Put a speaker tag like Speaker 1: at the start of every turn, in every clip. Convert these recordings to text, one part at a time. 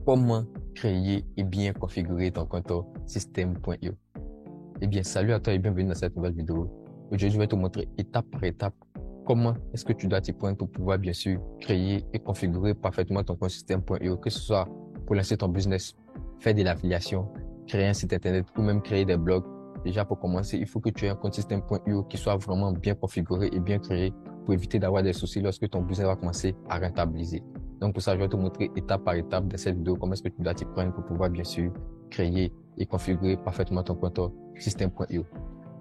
Speaker 1: Comment créer et bien configurer ton compte System.io? Eh bien, salut à toi et bienvenue dans cette nouvelle vidéo. Aujourd'hui, je vais te montrer étape par étape comment est-ce que tu dois t'y prendre pour pouvoir bien sûr créer et configurer parfaitement ton compte System.io, que ce soit pour lancer ton business, faire de l'affiliation, créer un site internet ou même créer des blogs. Déjà, pour commencer, il faut que tu aies un compte System.io qui soit vraiment bien configuré et bien créé pour éviter d'avoir des soucis lorsque ton business va commencer à rentabiliser. Donc, pour ça, je vais te montrer étape par étape dans cette vidéo comment est-ce que tu dois t'y prendre pour pouvoir bien sûr créer et configurer parfaitement ton compte System.io.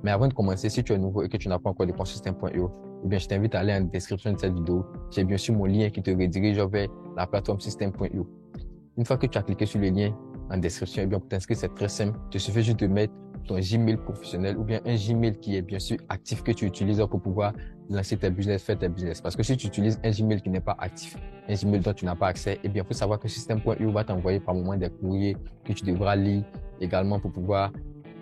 Speaker 1: Mais avant de commencer, si tu es nouveau et que tu n'as pas encore de compte System.io, eh bien, je t'invite à aller en description de cette vidéo. J'ai bien sûr mon lien qui te redirige vers la plateforme System.io. Une fois que tu as cliqué sur le lien en description, eh bien, pour t'inscrire, c'est très simple. Il te suffit juste de mettre ton Gmail professionnel ou bien un Gmail qui est bien sûr actif que tu utilises pour pouvoir lancer tes business, faire tes business. Parce que si tu utilises un Gmail qui n'est pas actif, un Gmail dont tu n'as pas accès, eh bien, il faut savoir que System.io va t'envoyer par moment des courriers que tu devras lire également pour pouvoir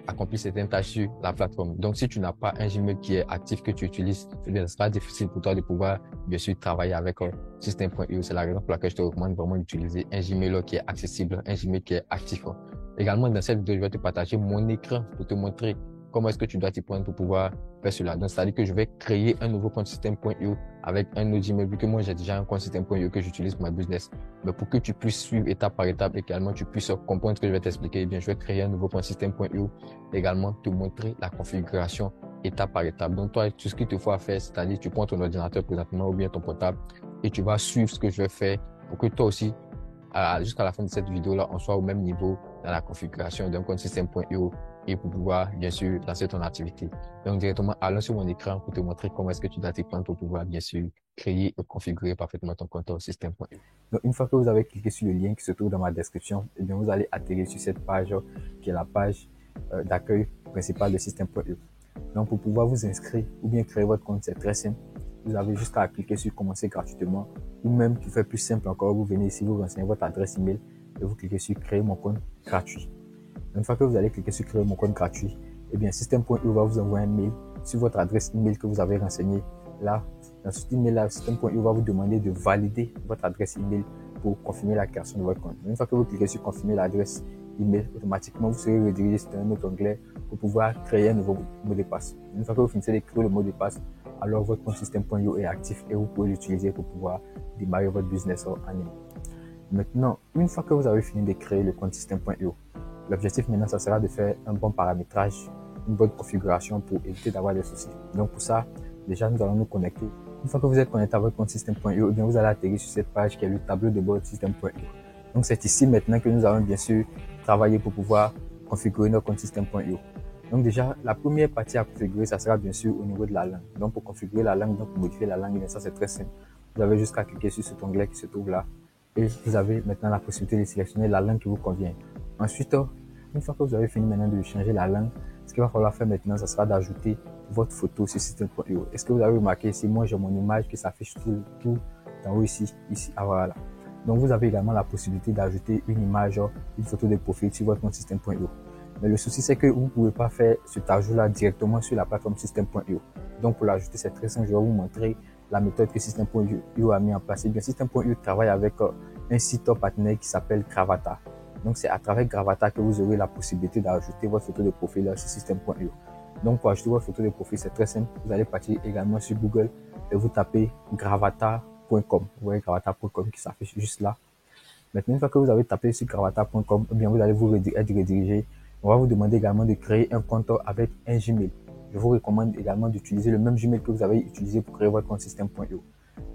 Speaker 1: accomplir certaines tâches sur la plateforme. Donc, si tu n'as pas un Gmail qui est actif que tu utilises, eh bien, ce sera difficile pour toi de pouvoir, bien sûr, travailler avec System.io. C'est la raison pour laquelle je te recommande vraiment d'utiliser un Gmail qui est accessible, un Gmail qui est actif. Également, dans cette vidéo, je vais te partager mon écran pour te montrer comment est-ce que tu dois t'y prendre pour pouvoir faire cela. Donc, c'est-à-dire que je vais créer un nouveau compte System.io avec un autre Gmail, vu que moi, j'ai déjà un compte System.io que j'utilise pour ma business. Mais pour que tu puisses suivre étape par étape et également tu puisses comprendre ce que je vais t'expliquer, eh bien, je vais créer un nouveau compte System.io, également te montrer la configuration étape par étape. Donc, toi, tout ce qu'il te faut à faire, c'est-à-dire tu prends ton ordinateur présentement ou bien ton portable et tu vas suivre ce que je vais faire pour que toi aussi, jusqu'à la fin de cette vidéo-là, on soit au même niveau dans la configuration d'un compte System.io et pour pouvoir, bien sûr, lancer ton activité. Donc, directement, allons sur mon écran pour te montrer comment est-ce que tu dois t'y prendre pour pouvoir, bien sûr, créer et configurer parfaitement ton compte System.io. Donc, une fois que vous avez cliqué sur le lien qui se trouve dans ma description, eh bien, vous allez atterrir sur cette page qui est la page d'accueil principal de System.io. Donc, pour pouvoir vous inscrire ou bien créer votre compte, c'est très simple. Vous avez juste à cliquer sur commencer gratuitement ou même pour faire plus simple encore, vous venez ici, vous renseignez votre adresse email et vous cliquez sur créer mon compte gratuit. Une fois que vous allez cliquer sur créer mon compte gratuit, eh bien, System.io va vous envoyer un mail sur votre adresse email que vous avez renseignée. Là, dans cet email-là, System.io va vous demander de valider votre adresse email pour confirmer la création de votre compte. Une fois que vous cliquez sur confirmer l'adresse email, automatiquement, vous serez redirigé sur un autre onglet pour pouvoir créer un nouveau mot de passe. Une fois que vous finissez d'écrire le mot de passe, alors votre compte System.io est actif et vous pouvez l'utiliser pour pouvoir démarrer votre business en ligne. Maintenant, une fois que vous avez fini de créer le compte System.io, l'objectif maintenant, ça sera de faire un bon paramétrage, une bonne configuration pour éviter d'avoir des soucis. Donc pour ça, déjà, nous allons nous connecter. Une fois que vous êtes connecté à votre compte System.io, eh bien, vous allez atterrir sur cette page qui est le tableau de bord System.io. Donc c'est ici maintenant que nous allons bien sûr travailler pour pouvoir configurer notre compte System.io. Donc déjà, la première partie à configurer, ça sera bien sûr au niveau de la langue. Donc pour configurer la langue, donc pour modifier la langue, ça c'est très simple. Vous avez juste à cliquer sur cet onglet qui se trouve là. Et vous avez maintenant la possibilité de sélectionner la langue qui vous convient. Ensuite, une fois que vous avez fini maintenant de changer la langue, ce qu'il va falloir faire maintenant, ce sera d'ajouter votre photo sur System.io. Est-ce que vous avez remarqué ici, moi j'ai mon image qui s'affiche tout en haut ici, voilà. Donc vous avez également la possibilité d'ajouter une image, une photo de profil sur votre compte System.io. Mais le souci, c'est que vous ne pouvez pas faire cet ajout-là directement sur la plateforme System.io. Donc, pour l'ajouter, c'est très simple. Je vais vous montrer la méthode que System.io a mis en place. Et bien, System.io travaille avec un site partenaire qui s'appelle Gravata. Donc, c'est à travers Gravata que vous aurez la possibilité d'ajouter votre photo de profil sur System.io. Donc, pour ajouter votre photo de profil, c'est très simple. Vous allez partir également sur Google et vous tapez gravata.com. Vous voyez gravata.com qui s'affiche juste là. Maintenant, une fois que vous avez tapé sur gravata.com, eh bien, vous allez vous être redirigé. On va vous demander également de créer un compte avec un Gmail. Je vous recommande également d'utiliser le même Gmail que vous avez utilisé pour créer votre compte System.io.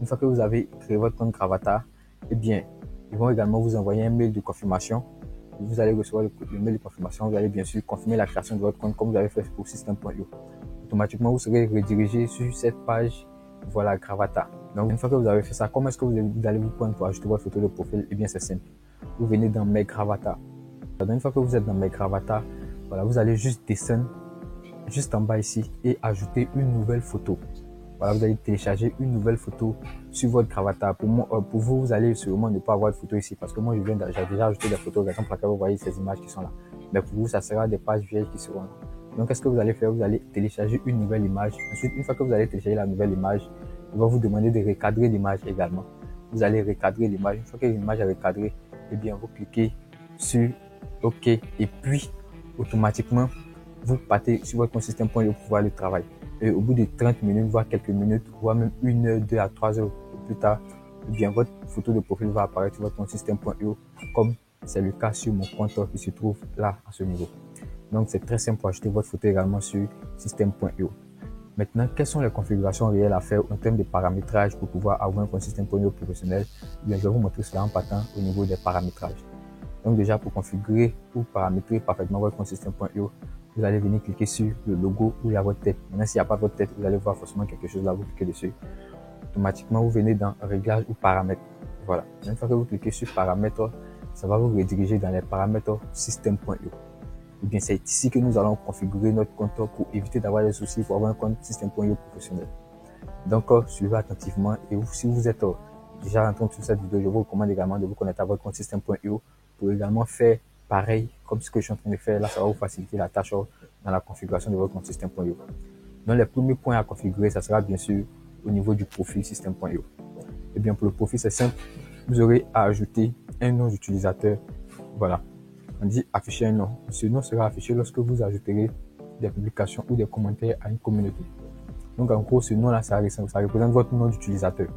Speaker 1: Une fois que vous avez créé votre compte Gravata, eh bien, ils vont également vous envoyer un mail de confirmation. Vous allez recevoir le mail de confirmation. Vous allez bien sûr confirmer la création de votre compte comme vous avez fait pour System.io. Automatiquement, vous serez redirigé sur cette page. Voilà, Gravata. Donc, une fois que vous avez fait ça, comment est-ce que vous allez vous prendre pour ajouter votre photo de profil? Eh bien, c'est simple. Vous venez dans Mes Gravata. Donc, une fois que vous êtes dans Mes Gravata, voilà, vous allez juste descendre juste en bas ici et ajouter une nouvelle photo. Voilà, vous allez télécharger une nouvelle photo sur votre Gravata. Pour vous, vous allez sûrement ne pas avoir de photo ici parce que moi, j'ai déjà ajouté des photos, raison pour laquelle vous voyez ces images qui sont là. Mais pour vous, ça sera des pages vieilles qui seront là. Donc, qu'est-ce que vous allez faire? Vous allez télécharger une nouvelle image. Ensuite, une fois que vous allez télécharger la nouvelle image, il va vous demander de recadrer l'image également. Vous allez recadrer l'image. Une fois que l'image est recadrée, eh bien, vous cliquez sur OK et puis automatiquement, vous partez sur votre compte système.io pour voir le travail. Et au bout de 30 minutes, voire quelques minutes, voire même 1 heure, 2 à 3 heures plus tard, eh bien, votre photo de profil va apparaître sur votre compte système.io comme c'est le cas sur mon compte qui se trouve là à ce niveau. Donc, c'est très simple pour ajouter votre photo également sur système.io. Maintenant, quelles sont les configurations réelles à faire en termes de paramétrage pour pouvoir avoir un compte système.io professionnel? Eh bien, je vais vous montrer cela en partant au niveau des paramétrages. Donc déjà, pour configurer ou paramétrer parfaitement votre compte système.io, vous allez venir cliquer sur le logo où il y a votre tête. Maintenant, s'il n'y a pas votre tête, vous allez voir forcément quelque chose là, vous cliquez dessus. Automatiquement, vous venez dans Réglages ou Paramètres. Voilà. Une fois que vous cliquez sur Paramètres, ça va vous rediriger dans les paramètres système.io. Et bien, c'est ici que nous allons configurer notre compte pour éviter d'avoir des soucis pour avoir un compte système.io professionnel. Donc, suivez attentivement et si vous êtes déjà en train de suivre cette vidéo, je vous recommande également de vous connecter à votre compte système.io pour également faire pareil comme ce que je suis en train de faire. Là, ça va vous faciliter la tâche dans la configuration de votre compte système.io. Donc, les premiers points à configurer, ça sera bien sûr au niveau du profil système.io. Et bien, pour le profil, c'est simple. Vous aurez à ajouter un nom d'utilisateur. Voilà. On dit afficher un nom. Ce nom sera affiché lorsque vous ajouterez des publications ou des commentaires à une communauté. Donc, en gros, ce nom-là, ça représente votre nom d'utilisateur.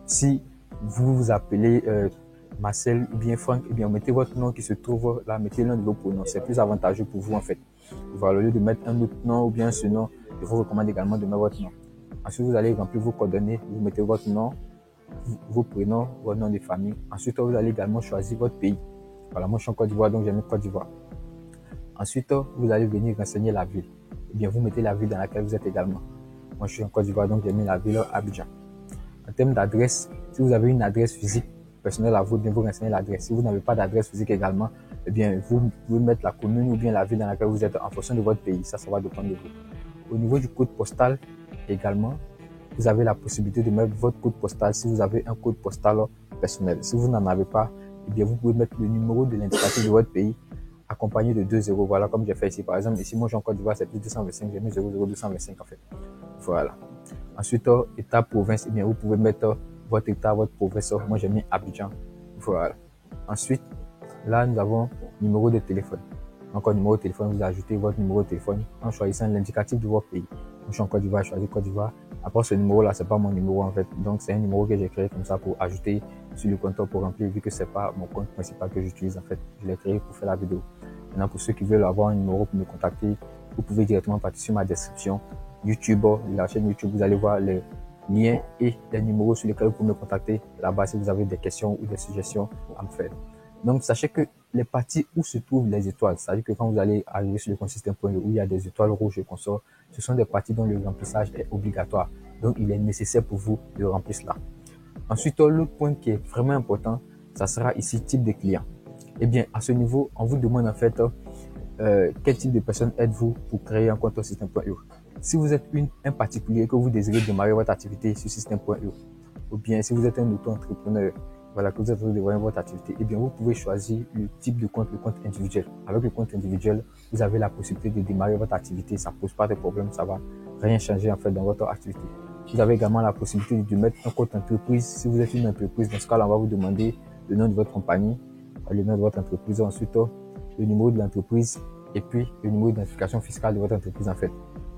Speaker 1: Si vous vous appelez Marcel ou bien Franck, eh bien, mettez votre nom qui se trouve là, mettez l'un de vos pronoms. C'est plus avantageux pour vous, en fait. Voilà, au lieu de mettre un autre nom ou bien ce nom, je vous recommande également de mettre votre nom. Ensuite, vous allez remplir vos coordonnées. Vous mettez votre nom, vos prénoms, votre nom de famille. Ensuite, vous allez également choisir votre pays. Voilà, moi, je suis en Côte d'Ivoire, donc j'ai mis Côte d'Ivoire. Ensuite, vous allez venir renseigner la ville. Eh bien, vous mettez la ville dans laquelle vous êtes également. Moi, je suis en Côte d'Ivoire, donc j'ai mis la ville Abidjan. En termes d'adresse, si vous avez une adresse physique personnelle à vous, bien vous renseignez l'adresse. Si vous n'avez pas d'adresse physique également, eh bien, vous pouvez mettre la commune ou bien la ville dans laquelle vous êtes en fonction de votre pays. Ça va dépendre de vous. Au niveau du code postal également, vous avez la possibilité de mettre votre code postal si vous avez un code postal personnel. Si vous n'en avez pas, eh bien, vous pouvez mettre le numéro de l'indicatif de votre pays accompagné de 2 zéros. Voilà, comme j'ai fait ici. Par exemple, ici, moi, j'ai en Côte d'Ivoire, c'est plus 225. J'ai mis 00225 en fait. Voilà. Ensuite, État, province, eh bien, vous pouvez mettre votre État, votre province. Moi, j'ai mis Abidjan. Voilà. Ensuite, là, nous avons numéro de téléphone. Encore numéro de téléphone, vous ajoutez votre numéro de téléphone en choisissant l'indicatif de votre pays. Moi, je suis en Côte d'Ivoire, je choisis Côte d'Ivoire. Après, ce numéro-là, c'est pas mon numéro en fait. Donc, c'est un numéro que j'ai créé comme ça pour ajouter sur le compteur pour remplir, vu que c'est pas mon compte principal que j'utilise en fait. Je l'ai créé pour faire la vidéo. Maintenant, pour ceux qui veulent avoir un numéro pour me contacter, vous pouvez directement partir sur ma description YouTube, la chaîne YouTube. Vous allez voir les liens et les numéros sur lesquels vous pouvez me contacter là-bas si vous avez des questions ou des suggestions à me faire. Donc, sachez que les parties où se trouvent les étoiles, c'est-à-dire que quand vous allez arriver sur le compte système.io où il y a des étoiles rouges et consorts, ce sont des parties dont le remplissage est obligatoire. Donc, il est nécessaire pour vous de remplir cela. Ensuite, l'autre point qui est vraiment important, ça sera ici type de client. Eh bien, à ce niveau, on vous demande en fait quel type de personne êtes-vous pour créer un compte système.io. Si vous êtes un particulier que vous désirez démarrer votre activité sur système.io, ou bien si vous êtes un auto-entrepreneur, voilà, que vous êtes en train de démarrer votre activité, eh bien, vous pouvez choisir le type de compte, le compte individuel. Avec le compte individuel, vous avez la possibilité de démarrer votre activité. Ça pose pas de problème, ça va rien changer en fait dans votre activité. Vous avez également la possibilité de mettre un compte entreprise. Si vous êtes une entreprise, dans ce cas-là, on va vous demander le nom de votre compagnie, le nom de votre entreprise, ensuite le numéro de l'entreprise et puis le numéro d'identification fiscale de votre entreprise en fait.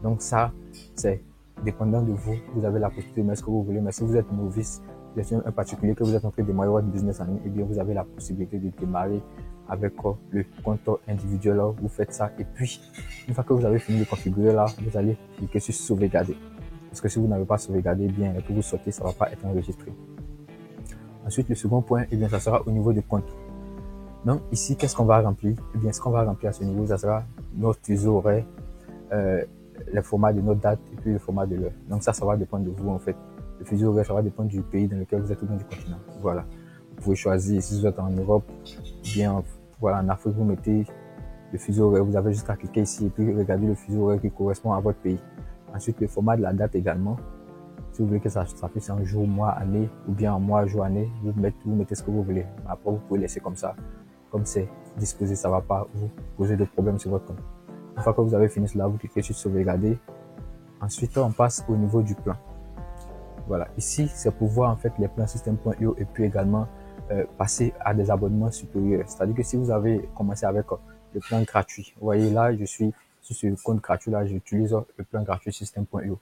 Speaker 1: Donc ça, c'est dépendant de vous. Vous avez la possibilité de mettre ce que vous voulez, mais si vous êtes novice, vous êtes un particulier que vous êtes en train de démarrer votre business en ligne, et bien vous avez la possibilité de démarrer avec le compte individuel. Vous faites ça et puis une fois que vous avez fini de configurer là, vous allez cliquer sur sauvegarder. Parce que si vous n'avez pas sauvegardé bien et que vous sortez, ça ne va pas être enregistré. Ensuite, le second point, eh bien, ça sera au niveau du compte. Donc ici, qu'est-ce qu'on va remplir? Eh bien, ce qu'on va remplir à ce niveau, ça sera notre fuseau horaire, le format de notre date et puis le format de l'heure. Donc ça va dépendre de vous en fait. Le fuseau horaire, ça va dépendre du pays dans lequel vous êtes ou bien du continent. Voilà. Vous pouvez choisir si vous êtes en Europe, bien voilà, en Afrique, vous mettez le fuseau horaire. Vous avez juste à cliquer ici et puis regarder le fuseau horaire qui correspond à votre pays. Ensuite, le format de la date également. Si vous voulez que ça s'affiche en jour, mois, année ou bien en mois, jour, année, vous mettez ce que vous voulez. Après, vous pouvez laisser comme ça. Comme c'est disposé, ça ne va pas vous poser de problème sur votre compte. Une fois que vous avez fini cela, vous cliquez sur sauvegarder. Ensuite, on passe au niveau du plan. Voilà. Ici, c'est pour voir en fait les plans système.io et puis également passer à des abonnements supérieurs. C'est-à-dire que si vous avez commencé avec le plan gratuit, vous voyez là, je suis sur ce compte gratuit là, j'utilise le plan gratuit System.io.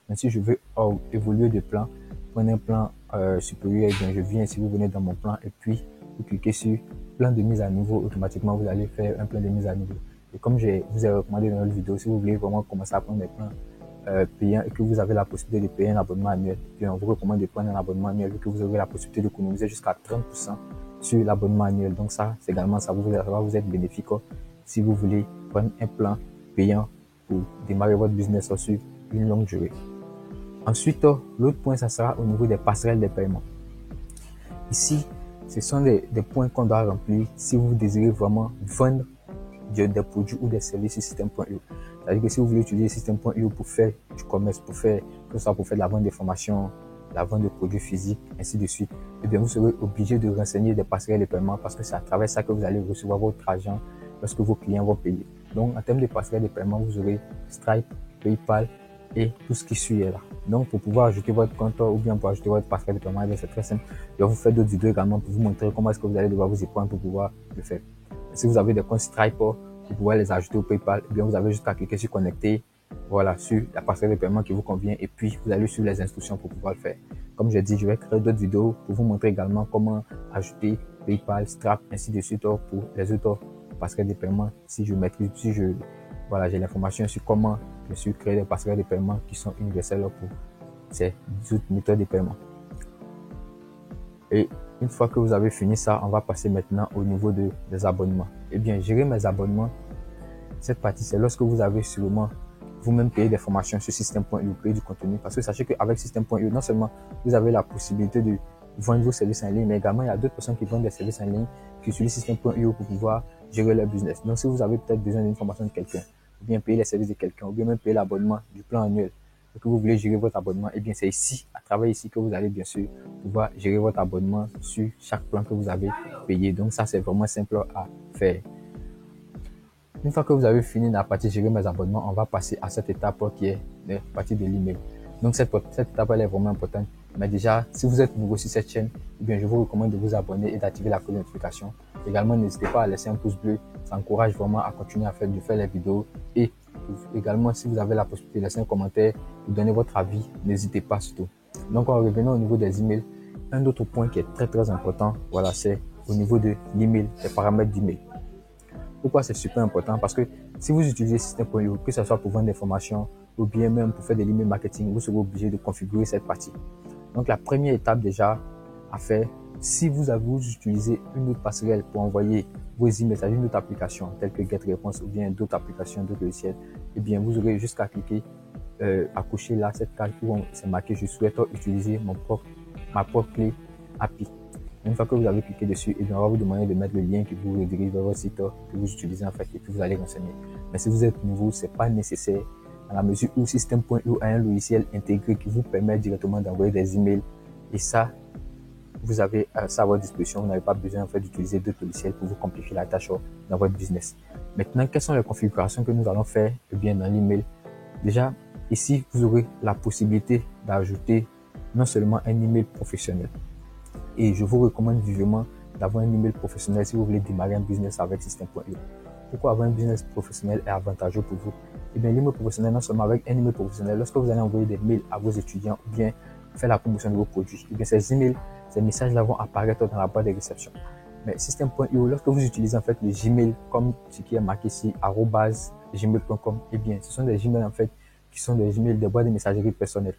Speaker 1: Mais si je veux évoluer de plan, prendre un plan supérieur, eh bien je viens ici, vous venez dans mon plan et puis vous cliquez sur plan de mise à niveau, automatiquement vous allez faire un plan de mise à niveau. Et comme je vous ai recommandé dans notre vidéo, si vous voulez vraiment commencer à prendre des plans payants et que vous avez la possibilité de payer un abonnement annuel, puis on vous recommande de prendre un abonnement annuel vu que vous aurez la possibilité d'économiser jusqu'à 30% sur l'abonnement annuel. Donc ça, c'est également ça va vous être bénéfique si vous voulez prendre un plan payant pour démarrer votre business sur une longue durée. Ensuite, l'autre point, ça sera au niveau des passerelles de paiement. Ici, ce sont des points qu'on doit remplir si vous désirez vraiment vendre des produits ou des services sur System.io. C'est-à-dire que si vous voulez utiliser System.io pour faire du commerce, que ce soit pour faire de la vente de formations, la vente de produits physiques, ainsi de suite, eh bien, vous serez obligé de renseigner des passerelles de paiement parce que c'est à travers ça que vous allez recevoir votre argent lorsque vos clients vont payer. Donc, en termes de passerelles de paiement, vous aurez Stripe, PayPal et tout ce qui suit est là. Donc, pour pouvoir ajouter votre compte ou bien pour ajouter votre passerelle de paiement, c'est très simple. Je vais vous faire d'autres vidéos également pour vous montrer comment est-ce que vous allez devoir vous y prendre pour pouvoir le faire. Si vous avez des comptes Stripe, vous pouvez les ajouter au PayPal. Eh bien, vous avez juste à cliquer sur connecter, voilà, sur la passerelle de paiement qui vous convient et puis vous allez suivre les instructions pour pouvoir le faire. Comme je dis, je vais créer d'autres vidéos pour vous montrer également comment ajouter PayPal, Stripe, ainsi de suite pour les autres passerelles de paiement. Si je maîtrise, voilà, j'ai l'information sur comment je suis créer des passerelles de paiement qui sont universelles pour ces autres méthodes de paiement. Et une fois que vous avez fini ça, on va passer maintenant au niveau des abonnements. Eh bien, gérer mes abonnements, cette partie, c'est lorsque vous avez sûrement vous-même payé des formations sur System.io, payer du contenu. Parce que sachez qu'avec System.io, non seulement vous avez la possibilité de vendre vos services en ligne, mais également il y a d'autres personnes qui vendent des services en ligne qui utilisent System.io pour pouvoir gérer leur business. Donc, si vous avez peut-être besoin d'une formation de quelqu'un, ou bien payer les services de quelqu'un, ou bien même payer l'abonnement du plan annuel, et que vous voulez gérer votre abonnement, eh bien, c'est ici, à travers ici, que vous allez bien sûr pouvoir gérer votre abonnement sur chaque plan que vous avez payé. Donc, ça, c'est vraiment simple à faire. Une fois que vous avez fini la partie gérer mes abonnements, on va passer à cette étape qui est la partie de l'email. Donc, cette étape, elle est vraiment importante. Mais déjà, si vous êtes nouveau sur cette chaîne, eh bien, je vous recommande de vous abonner et d'activer la cloche de notification. Également, n'hésitez pas à laisser un pouce bleu. Ça encourage vraiment à continuer à faire les vidéos. Et également, si vous avez la possibilité de laisser un commentaire, de donner votre avis, n'hésitez pas surtout. Donc, en revenant au niveau des emails, un autre point qui est très important, voilà, c'est au niveau de l'email, les paramètres d'email. Pourquoi c'est super important? Parce que si vous utilisez System.io, que ce soit pour vendre des formations ou bien même pour faire de l'email marketing, vous serez obligé de configurer cette partie. Donc, la première étape déjà à faire, si vous utilisez une autre passerelle pour envoyer vos emails à une autre application telle que GetResponse ou bien d'autres applications, d'autres logiciels, eh bien, vous aurez juste à cliquer, à cocher là cette case où c'est marqué « Je souhaite utiliser ma propre clé API ». Une fois que vous avez cliqué dessus, et bien, on va vous demander de mettre le lien qui vous redirige vers votre site que vous utilisez en fait et puis vous allez renseigner. Mais si vous êtes nouveau, c'est pas nécessaire à la mesure où System.io a un logiciel intégré qui vous permet directement d'envoyer des emails et ça, vous avez ça à votre disposition. Vous n'avez pas besoin en fait d'utiliser d'autres logiciels pour vous compliquer la tâche dans votre business. Maintenant, quelles sont les configurations que nous allons faire? Eh bien, dans l'email, déjà ici, vous aurez la possibilité d'ajouter non seulement un email professionnel. Et je vous recommande vivement d'avoir un email professionnel si vous voulez démarrer un business avec System.io. Pourquoi avoir un business professionnel est avantageux pour vous? Eh bien, l'email professionnel, non seulement avec un email professionnel, lorsque vous allez envoyer des mails à vos étudiants ou bien faire la promotion de vos produits, eh bien, ces emails, ces messages-là vont apparaître dans la boîte de réception. Mais System.io, lorsque vous utilisez en fait le Gmail comme ce qui est marqué ici, @gmail.com, eh bien, ce sont des Gmails en fait qui sont des Gmails, des boîtes de messagerie personnelles.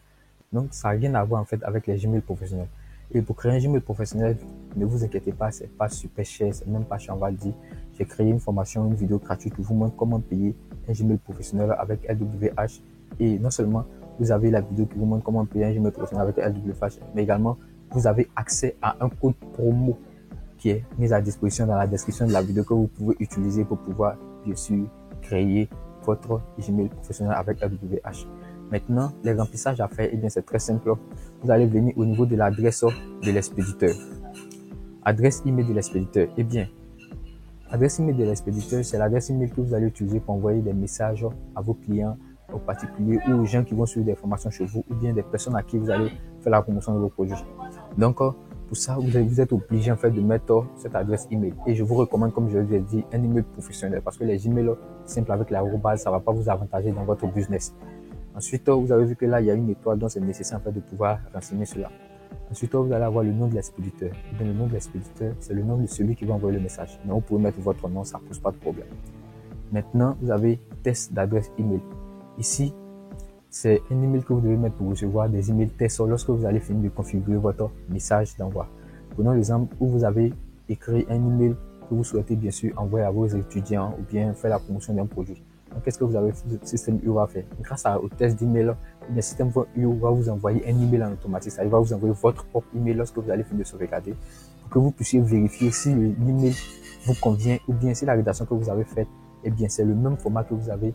Speaker 1: Donc, ça n'a rien à voir en fait avec les Gmails professionnels. Et pour créer un Gmail professionnel, ne vous inquiétez pas, c'est pas super cher, c'est même pas cher, on va le dire. J'ai créé une formation, une vidéo gratuite qui vous montre comment payer un Gmail professionnel avec LWH. Et non seulement vous avez la vidéo qui vous montre comment payer un Gmail professionnel avec LWH, mais également vous avez accès à un code promo qui est mis à disposition dans la description de la vidéo que vous pouvez utiliser pour pouvoir, bien sûr, créer votre Gmail professionnel avec LWH. Maintenant, les remplissages à faire, eh bien, c'est très simple. Vous allez venir au niveau de l'adresse de l'expéditeur. Adresse email de l'expéditeur. Eh bien, adresse email de l'expéditeur, c'est l'adresse email que vous allez utiliser pour envoyer des messages à vos clients, aux particuliers ou aux gens qui vont suivre des formations chez vous ou bien des personnes à qui vous allez faire la promotion de vos produits. Donc,
Speaker 2: pour ça, vous êtes obligé en fait de mettre cette adresse email. Et je vous recommande, comme je vous ai dit, un email professionnel parce que les emails simples avec l'arrobase, ça va pas vous avantager dans votre business. Ensuite, vous avez vu que là, il y a une étoile, donc c'est nécessaire en fait de pouvoir renseigner cela. Ensuite, vous allez avoir le nom de l'expéditeur. Le nom de l'expéditeur, c'est le nom de celui qui va envoyer le message. Mais vous pouvez mettre votre nom, ça ne pose pas de problème. Maintenant, vous avez test d'adresse email. Ici, c'est un email que vous devez mettre pour recevoir des emails tests lorsque vous allez finir de configurer votre message d'envoi. Prenons l'exemple où vous avez écrit un email que vous souhaitez bien sûr envoyer à vos étudiants ou bien faire la promotion d'un produit. Donc, qu'est-ce que vous avez, le système U va faire? Grâce au test d'email, le système U va vous envoyer un email en automatique. Ça va vous envoyer votre propre email lorsque vous allez finir de sauvegarder pour que vous puissiez vérifier si l'email vous convient ou bien si la rédaction que vous avez faite, eh bien, c'est le même format que vous avez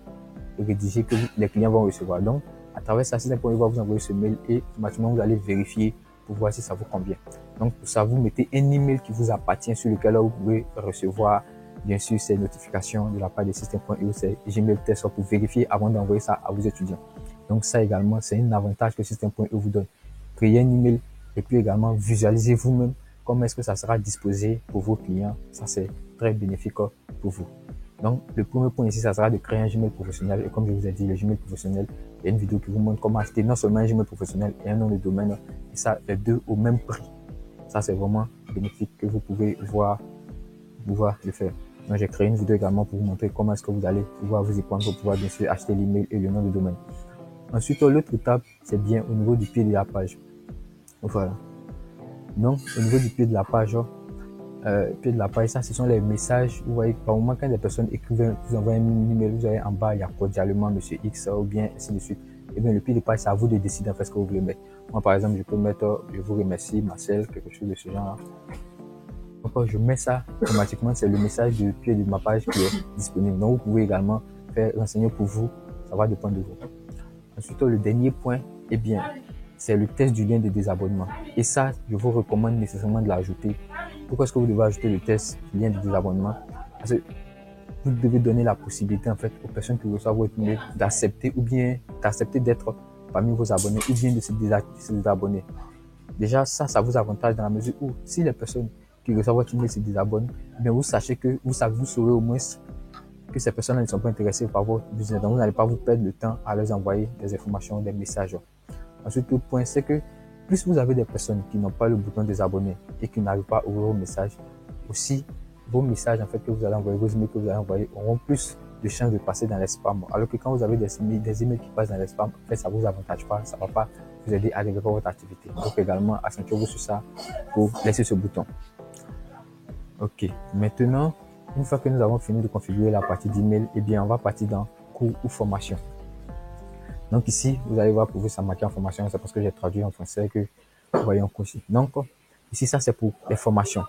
Speaker 2: rédigé que les clients vont recevoir. Donc, à travers ça, système.io va vous envoyer ce mail et automatiquement, vous allez vérifier pour voir si ça vous convient. Donc, pour ça, vous mettez un email qui vous appartient sur lequel vous pouvez recevoir, bien sûr, ces notifications de la part de système.io, c'est Gmail Test pour vérifier avant d'envoyer ça à vos étudiants. Donc, ça également, c'est un avantage que système.io vous donne. Créez un email et puis également visualisez vous-même comment est-ce que ça sera disposé pour vos clients. Ça, c'est très bénéfique pour vous. Donc, le premier point ici, ça sera de créer un Gmail professionnel. Et comme je vous ai dit, le Gmail professionnel, il y a une vidéo qui vous montre comment acheter non seulement un Gmail professionnel et un nom de domaine, et ça, les deux au même prix. Ça, c'est vraiment bénéfique que vous pouvez pouvoir le faire. Donc, j'ai créé une vidéo également pour vous montrer comment est-ce que vous allez pouvoir vous y prendre pour pouvoir bien sûr acheter l'email et le nom de domaine. Ensuite, l'autre étape, c'est bien au niveau du pied de la page. Voilà. Donc, au niveau du pied de la page, ça, ce sont les messages. Vous voyez, par moment, quand des personnes écrivent, vous envoient un email, vous avez en bas, il y a cordialement Monsieur X ou bien ainsi de suite. Et bien, le pied de page, c'est à vous de décider en fait ce que vous voulez mettre. Moi, par exemple, je peux mettre, je vous remercie, Marcel, quelque chose de ce genre. Donc, je mets ça automatiquement, c'est le message du pied de ma page qui est disponible. Donc, vous pouvez également faire renseigner pour vous, ça va dépendre de vous. Ensuite, le dernier point, eh bien, c'est le test du lien de désabonnement. Et ça, je vous recommande nécessairement de l'ajouter. Pourquoi est-ce que vous devez ajouter le test du lien de désabonnement? Parce que vous devez donner la possibilité, en fait, aux personnes qui reçoivent votre email d'accepter ou bien d'accepter d'être parmi vos abonnés ou bien de se désabonner. Déjà, ça vous avantage dans la mesure où si les personnes qui reçoivent votre email se désabonnent, bien vous sachez que vous saurez au moins que ces personnes ne sont pas intéressées par votre business. Donc, vous n'allez pas vous perdre le temps à leur envoyer des informations, des messages. Ensuite, le point, c'est que plus vous avez des personnes qui n'ont pas le bouton désabonner et qui n'arrivent pas à ouvrir vos messages, aussi, vos messages, en fait, que vous allez envoyer, vos emails que vous allez envoyer auront plus de chances de passer dans les spams. Alors que quand vous avez des emails qui passent dans les spams, en fait, ça vous avantage pas, ça va pas vous aider à développer votre activité. Donc, également, accentuez-vous sur ça pour laisser ce bouton. Ok. Maintenant, une fois que nous avons fini de configurer la partie d'email, eh bien, on va partir dans cours ou formation. Donc ici, vous allez voir pour vous, ça marqué en formation. C'est parce que j'ai traduit en français que vous voyez en cours ici. Donc, ici, ça, c'est pour les formations.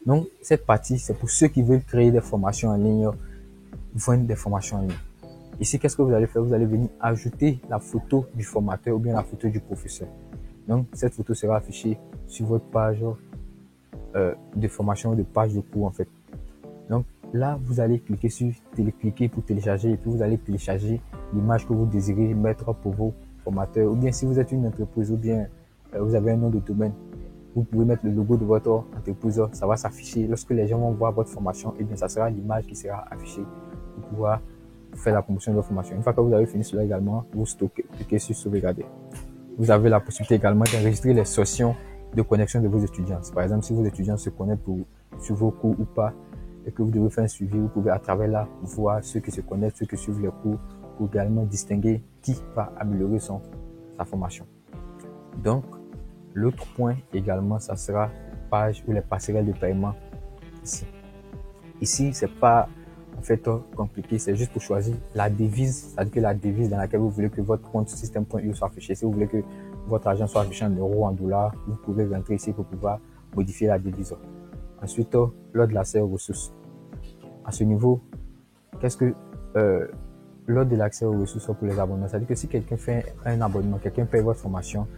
Speaker 2: Donc, cette partie, c'est pour ceux qui veulent créer des formations en ligne, vendre des formations en ligne. Ici, qu'est-ce que vous allez faire? Vous allez venir ajouter la photo du formateur ou bien la photo du professeur. Donc, cette photo sera affichée sur votre page de formation, de page de cours, en fait. Donc, là, vous allez cliquer sur cliquer pour télécharger et puis vous allez télécharger l'image que vous désirez mettre pour vos formateurs. Ou bien si vous êtes une entreprise ou bien vous avez un nom de domaine, vous pouvez mettre le logo de votre entreprise, ça va s'afficher. Lorsque les gens vont voir votre formation, et bien ça sera l'image qui sera affichée pour pouvoir faire la promotion de votre formation. Une fois que vous avez fini cela également, vous cliquez sur sauvegarder. Vous avez la possibilité également d'enregistrer les sessions de connexion de vos étudiants. Par exemple, si vos étudiants se connectent sur vos cours ou pas, et que vous devez faire un suivi, vous pouvez à travers là voir ceux qui se connectent, ceux qui suivent les cours, pour également distinguer qui va améliorer sa formation. Donc, l'autre point également, ça sera page ou les passerelles de paiement ici. Ici, c'est pas en fait compliqué, c'est juste pour choisir la devise, c'est-à-dire que la devise dans laquelle vous voulez que votre compte système.io soit affiché. Si vous voulez que votre argent soit affiché en euros, en dollars, vous pouvez rentrer ici pour pouvoir modifier la devise. Ensuite, lors de l'accès aux ressources. À ce niveau, qu'est-ce que lors de l'accès aux ressources pour les abonnements, c'est-à-dire que si quelqu'un fait un abonnement, quelqu'un paye votre formation,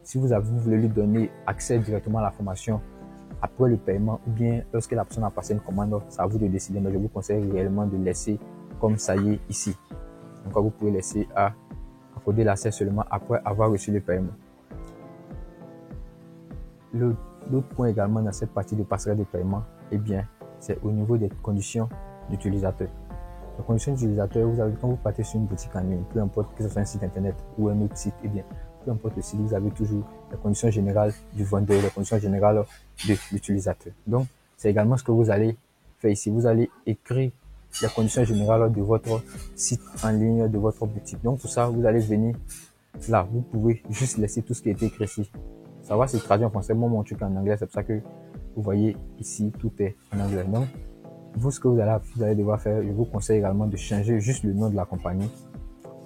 Speaker 2: si vous voulez lui donner accès directement à la formation après le paiement ou bien lorsque la personne a passé une commande, c'est à vous de décider, mais je vous conseille réellement de laisser comme ça y est ici. Donc, vous pouvez laisser à accorder l'accès seulement après avoir reçu le paiement. Le L'autre point également dans cette partie de passerelle de paiement, eh bien, c'est au niveau des conditions d'utilisateur. Les conditions d'utilisateur, vous avez, quand vous partez sur une boutique en ligne, peu importe que ce soit un site internet ou un autre site, eh bien, peu importe le site, vous avez toujours les conditions générales du vendeur, les conditions générales de l'utilisateur. Donc, c'est également ce que vous allez faire ici. Vous allez écrire les conditions générales de votre site en ligne, de votre boutique. Donc, pour ça, vous allez venir là. Vous pouvez juste laisser tout ce qui a été écrit ici. Ça va se traduire en français. Moi, mon truc est en anglais. C'est pour ça que vous voyez ici, tout est en anglais. Donc, vous, ce que vous allez devoir faire, je vous conseille également de changer juste le nom de la compagnie.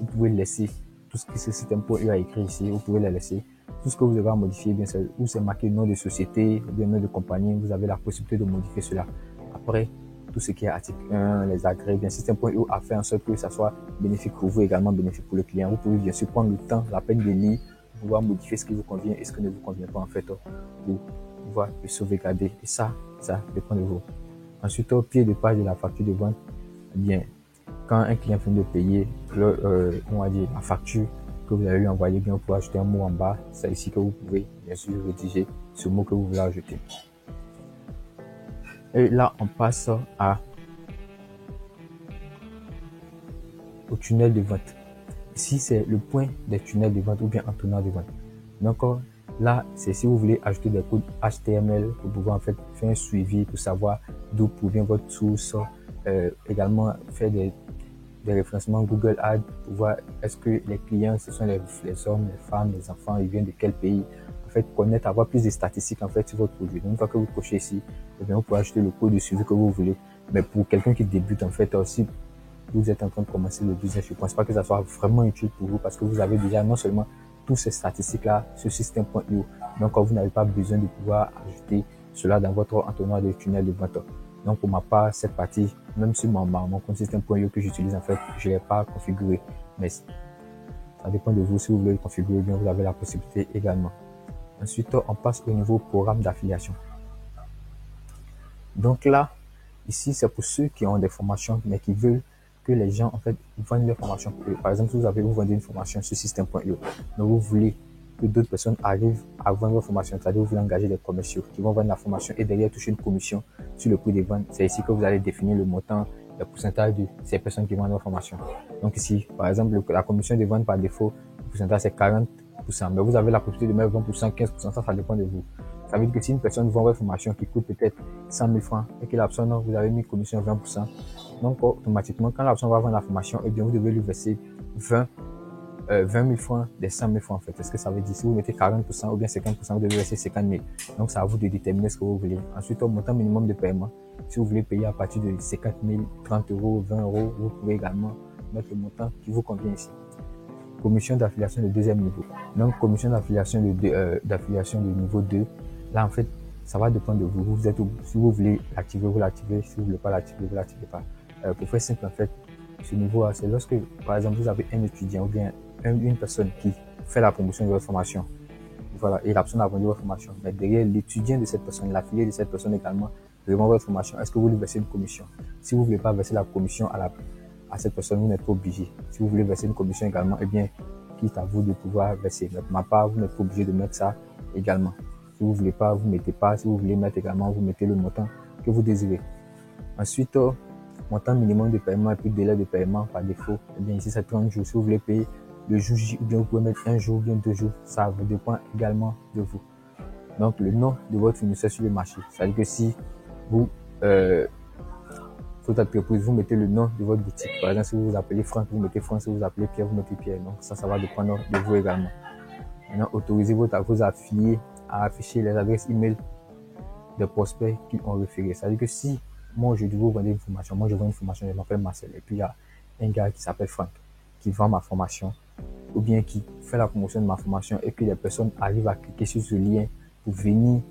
Speaker 2: Vous pouvez laisser tout ce que ce système.io a écrit ici, vous pouvez le laisser. Tout ce que vous avez à modifier, bien sûr, où c'est marqué nom de société, ou bien nom de compagnie, vous avez la possibilité de modifier cela. Après, tout ce qui est article 1, les agrès, bien système.io a fait en sorte que ça soit bénéfique pour vous, également bénéfique pour le client. Vous pouvez bien sûr prendre le temps, la peine de lire, pouvoir modifier ce qui vous convient et ce qui ne vous convient pas en fait, pour pouvoir le sauvegarder. Et ça dépend de vous. Ensuite, au pied de page de la facture de vente, eh bien, quand un client finit de payer, on va dire la facture que vous allez lui envoyer, bien, vous pouvez ajouter un mot en bas. C'est ici que vous pouvez, bien sûr, rédiger ce mot que vous voulez ajouter. Et là, on passe au tunnel de vente. Ici, c'est le point des tunnels de vente ou bien entonnoir de vente. Donc, là, c'est si vous voulez ajouter des codes HTML pour pouvoir en fait faire un suivi pour savoir d'où provient votre source, également faire des référencements Google Ads pour voir est-ce que les clients, ce sont les hommes, les femmes, les enfants, ils viennent de quel pays. En fait, connaître, avoir plus de statistiques en fait sur votre produit. Donc, une fois que vous cochez ici, eh bien, vous pouvez ajouter le code de suivi que vous voulez. Mais pour quelqu'un qui débute, en fait, aussi, vous êtes en train de commencer le business, je ne pense pas que ça soit vraiment utile pour vous parce que vous avez déjà non seulement toutes ces statistiques-là sur système.io. Donc, vous n'avez pas besoin de pouvoir ajouter cela dans votre entonnoir de tunnel de vente. Donc, pour ma part, cette partie, même sur mon compte système.io que j'utilise, en fait, je ne l'ai pas configuré. Mais ça dépend de vous. Si vous voulez le configurer bien, vous avez la possibilité également. Ensuite, on passe au niveau programme d'affiliation. Donc là, ici, c'est pour ceux qui ont des formations, mais qui veulent que les gens, en fait, vendent leurs formations pour eux. Par exemple, si vous vendez une formation sur système.io, donc vous voulez que d'autres personnes arrivent à vendre votre formation, c'est-à-dire vous voulez engager des commerciaux qui vont vendre la formation et derrière toucher une commission sur le prix des ventes. C'est ici que vous allez définir le montant, le pourcentage de ces personnes qui vendent votre formation. Donc ici, par exemple, la commission de vente par défaut, le pourcentage c'est 40%, mais vous avez la possibilité de mettre 20%, 15%, ça dépend de vous. Ça veut dire que si une personne vend votre formation qui coûte peut-être 100 000 francs et que la personne, vous avez mis commission 20%, donc automatiquement, quand la personne va vendre la formation, eh bien, vous devez lui verser 20 000 francs des 100 000 francs en fait. Est-ce que ça veut dire si vous mettez 40% ou bien 50%, vous devez verser 50 000. Donc, c'est à vous de déterminer ce que vous voulez. Ensuite, au montant minimum de paiement, si vous voulez payer à partir de 50 000, 30 euros, 20 euros, vous pouvez également mettre le montant qui vous convient ici. Commission d'affiliation de deuxième niveau. Donc, commission d'affiliation de niveau 2. Là, en fait, ça va dépendre de vous. Si vous voulez l'activer, vous l'activez. Si vous voulez pas l'activer, vous l'activez pas. Pour faire simple, en fait, ce niveau, c'est lorsque, par exemple, vous avez un étudiant ou bien une personne qui fait la promotion de votre formation. Voilà, et la personne a vendu votre formation. Mais derrière, l'étudiant de cette personne, l'affilié de cette personne également, revend votre formation. Est-ce que vous lui versez une commission? Si vous voulez pas verser la commission à cette personne, vous n'êtes pas obligé. Si vous voulez verser une commission également, eh bien, quitte à vous de pouvoir verser. Mais pour ma part, vous n'êtes pas obligé de mettre ça également. Si vous voulez pas, vous mettez pas. Si vous voulez mettre également, vous mettez le montant que vous désirez. Ensuite, montant minimum de paiement et puis délai de paiement par défaut. Eh bien, ici, c'est 30 jours. Si vous voulez payer le jour J, ou bien vous pouvez mettre un jour ou bien 2 jours. Ça dépend également de vous. Donc, le nom de votre fournisseur sur le marché. C'est-à-dire que si vous, votre entreprise, vous mettez le nom de votre boutique. Par exemple, si vous vous appelez Franck, vous mettez Franck. Si vous vous appelez Pierre, vous mettez Pierre. Donc, ça va dépendre de vous également. Maintenant, autorisez vos affiliés à afficher les adresses email des prospects qu'ils ont référé. C'est-à-dire que si moi aujourd'hui vous vendez une formation, moi je vends une formation, je m'appelle Marcel, et puis il y a un gars qui s'appelle Franck qui vend ma formation, ou bien qui fait la promotion de ma formation et que les personnes arrivent à cliquer sur ce lien pour venir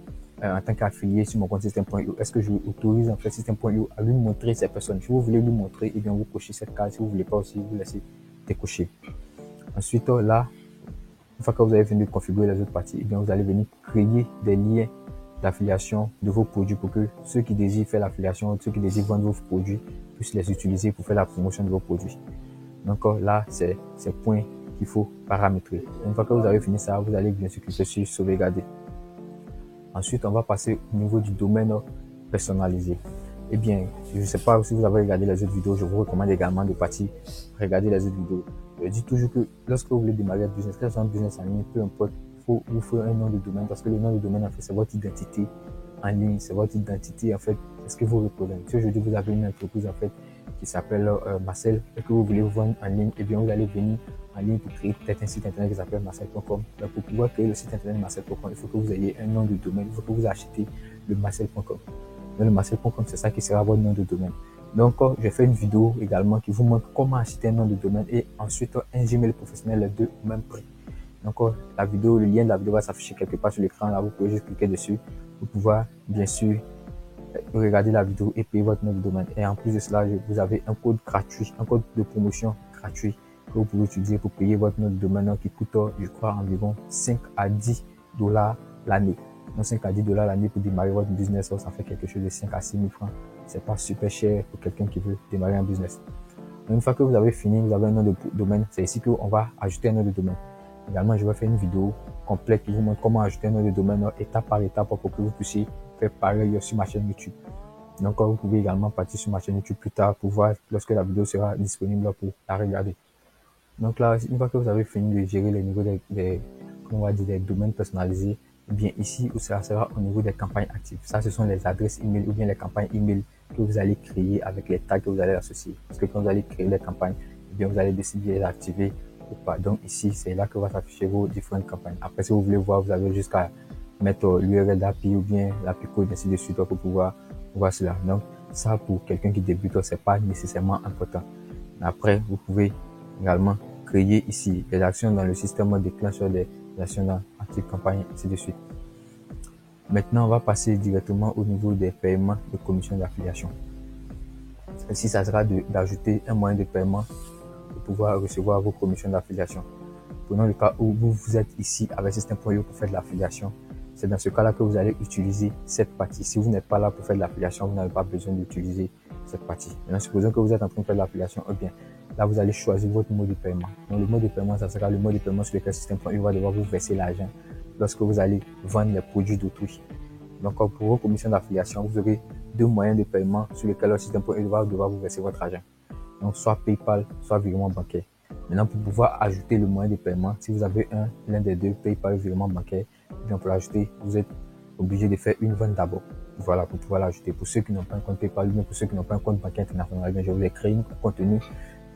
Speaker 2: en tant qu'affilié sur mon compte système.io. Est-ce que je autorise en fait système.io à lui montrer ces personnes? Si vous voulez lui montrer, et bien vous cochez cette case. Si vous voulez pas aussi, vous laissez décocher. Ensuite, là, une fois que vous avez fini de configurer les autres parties, et bien vous allez venir créer des liens d'affiliation de vos produits pour que ceux qui désirent faire l'affiliation, ceux qui désirent vendre vos produits puissent les utiliser pour faire la promotion de vos produits. Donc là, c'est ces points qu'il faut paramétrer. Une fois que vous avez fini ça, vous allez bien sûr cliquer sur sauvegarder. Ensuite, on va passer au niveau du domaine personnalisé. Eh bien, je ne sais pas si vous avez regardé les autres vidéos, je vous recommande également de partir regarder les autres vidéos. Je dis toujours que lorsque vous voulez démarrer un business, quel soit un business en ligne, peu importe, vous faut un nom de domaine parce que le nom de domaine, en fait, c'est votre identité en ligne, c'est votre identité, en fait, est-ce que vous représentez. Si aujourd'hui vous avez une entreprise, en fait, qui s'appelle Marcel et que vous voulez vous vendre en ligne, eh bien, vous allez venir en ligne pour créer peut-être un site internet qui s'appelle marcel.com. Donc, pour pouvoir créer le site internet marcel.com, il faut que vous ayez un nom de domaine, il faut que vous achetez le marcel.com. Le marcel.com, c'est ça qui sera votre nom de domaine. Donc, j'ai fait une vidéo également qui vous montre comment acheter un nom de domaine et ensuite un Gmail professionnel, les deux au même prix. Donc, la vidéo, le lien de la vidéo va s'afficher quelque part sur l'écran. Là, vous pouvez juste cliquer dessus pour pouvoir, bien sûr, regarder la vidéo et payer votre nom de domaine. Et en plus de cela, vous avez un code gratuit, un code de promotion gratuit que vous pouvez utiliser pour payer votre nom de domaine qui coûte, je crois, environ 5 à 10 dollars l'année. Donc 5 à 10 dollars l'année pour démarrer votre business, ça fait quelque chose de 5 à 6 000 francs. C'est pas super cher pour quelqu'un qui veut démarrer un business. Donc, une fois que vous avez fini, vous avez un nom de domaine, c'est ici qu'on va ajouter un nom de domaine. Également, je vais faire une vidéo complète qui vous montre comment ajouter un nom de domaine étape par étape pour que vous puissiez faire pareil sur ma chaîne YouTube. Donc, vous pouvez également partir sur ma chaîne YouTube plus tard pour voir lorsque la vidéo sera disponible pour la regarder. Donc là, une fois que vous avez fini de gérer les niveaux des domaines personnalisés, eh bien ici, ça sera au niveau des campagnes actives. Ça, ce sont les adresses email ou bien les campagnes email que vous allez créer avec les tags que vous allez associer. Parce que quand vous allez créer les campagnes, eh bien vous allez décider de les activer ou pas. Donc ici, c'est là que va s'afficher vos différentes campagnes. Après, si vous voulez voir, vous avez jusqu'à mettre l'URL d'API ou bien l'API code, ainsi de suite, pour pouvoir voir cela. Donc ça, pour quelqu'un qui débute, c'est pas nécessairement important. Après, vous pouvez également créer ici les actions dans le système déclencheur des actions dans Active Campagne, ainsi de suite. Maintenant, on va passer directement au niveau des paiements de commission d'affiliation. Ici, ça sera d'ajouter un moyen de paiement pour pouvoir recevoir vos commissions d'affiliation. Prenons le cas où vous êtes ici avec System.io pour faire de l'affiliation. C'est dans ce cas-là que vous allez utiliser cette partie. Si vous n'êtes pas là pour faire de l'affiliation, vous n'avez pas besoin d'utiliser cette partie. Maintenant, supposons que vous êtes en train de faire de l'affiliation, eh bien, là, vous allez choisir votre mode de paiement. Donc, le mode de paiement, ça sera le mode de paiement sur lequel System.io va devoir vous verser l'argent lorsque vous allez vendre les produits d'autrui. Donc, pour vos commissions d'affiliation, vous aurez deux moyens de paiement sur lesquels le System.io va devoir vous verser votre argent. Donc, soit PayPal, soit virement bancaire. Maintenant, pour pouvoir ajouter le moyen de paiement, si vous avez l'un des deux, PayPal ou virement bancaire, bien pour l'ajouter, vous êtes obligé de faire une vente d'abord. Voilà, pour pouvoir l'ajouter. Pour ceux qui n'ont pas un compte PayPal ou bien pour ceux qui n'ont pas un compte bancaire international, bien, je vous ai créé un contenu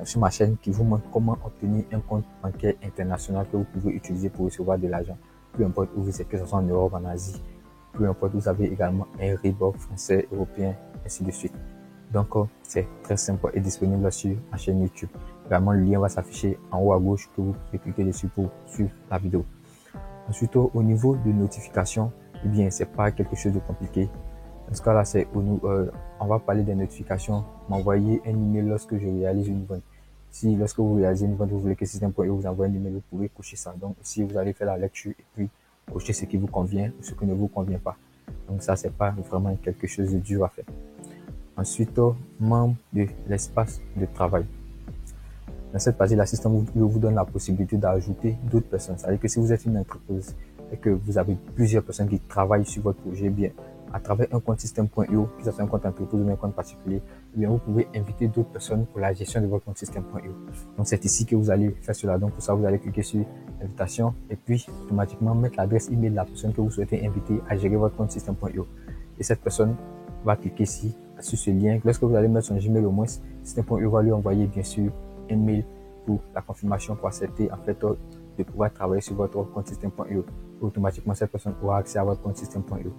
Speaker 2: sur ma chaîne qui vous montre comment obtenir un compte bancaire international que vous pouvez utiliser pour recevoir de l'argent. Peu importe où vous êtes, que ce soit en Europe, en Asie, peu importe, vous avez également un RIBOR français, européen, ainsi de suite. Donc, c'est très simple et disponible sur ma chaîne YouTube. Également, le lien va s'afficher en haut à gauche que vous pouvez cliquer dessus pour suivre la vidéo. Ensuite, au niveau de notification, eh bien, c'est pas quelque chose de compliqué. Dans ce cas-là, on va parler des notifications. M'envoyer un email lorsque je réalise une vente. Si lorsque vous réalisez une vente, vous voulez que System.io vous envoie un email, vous pouvez cocher ça. Donc, ici, vous allez faire la lecture et puis cocher ce qui vous convient ou ce qui ne vous convient pas. Donc, ça, c'est pas vraiment quelque chose de dur à faire. Ensuite, membre de l'espace de travail. Dans cette partie, l'assistant vous donne la possibilité d'ajouter d'autres personnes. C'est-à-dire que si vous êtes une entreprise et que vous avez plusieurs personnes qui travaillent sur votre projet, bien, à travers un compte System.io, que ce soit un compte entreprise ou un compte particulier, bien, vous pouvez inviter d'autres personnes pour la gestion de votre compte System.io. Donc, c'est ici que vous allez faire cela. Donc, pour ça, vous allez cliquer sur invitation et puis automatiquement mettre l'adresse email de la personne que vous souhaitez inviter à gérer votre compte System.io. Et cette personne va cliquer ici sur ce lien. Lorsque vous allez mettre son Gmail au moins, System.io va lui envoyer bien sûr un mail pour la confirmation pour accepter en fait de pouvoir travailler sur votre compte System.io. Automatiquement, cette personne aura accès à votre compte System.io.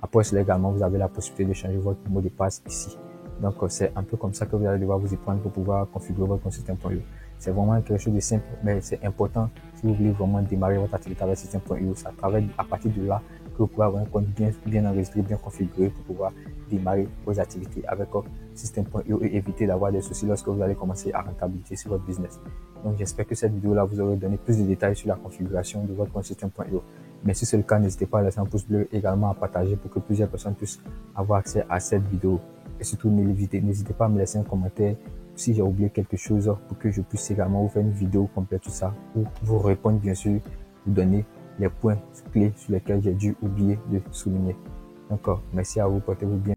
Speaker 2: Après cela également, vous avez la possibilité de changer votre mot de passe ici. Donc, c'est un peu comme ça que vous allez devoir vous y prendre pour pouvoir configurer votre compte System.io. C'est vraiment quelque chose de simple, mais c'est important si vous voulez vraiment démarrer votre activité avec System.io. Ça travaille à partir de là que vous pouvez avoir un compte bien enregistré, bien configuré pour pouvoir démarrer vos activités avec System.io et éviter d'avoir des soucis lorsque vous allez commencer à rentabiliser sur votre business. Donc, j'espère que cette vidéo-là vous aura donné plus de détails sur la configuration de votre compte System.io. Mais si c'est le cas, n'hésitez pas à laisser un pouce bleu également à partager pour que plusieurs personnes puissent avoir accès à cette vidéo. Et surtout, n'hésitez pas à me laisser un commentaire si j'ai oublié quelque chose pour que je puisse également vous faire une vidéo complète sur ça ou vous répondre bien sûr, vous donner les points clés sur lesquels j'ai dû oublier de souligner. Donc, merci à vous, portez-vous bien.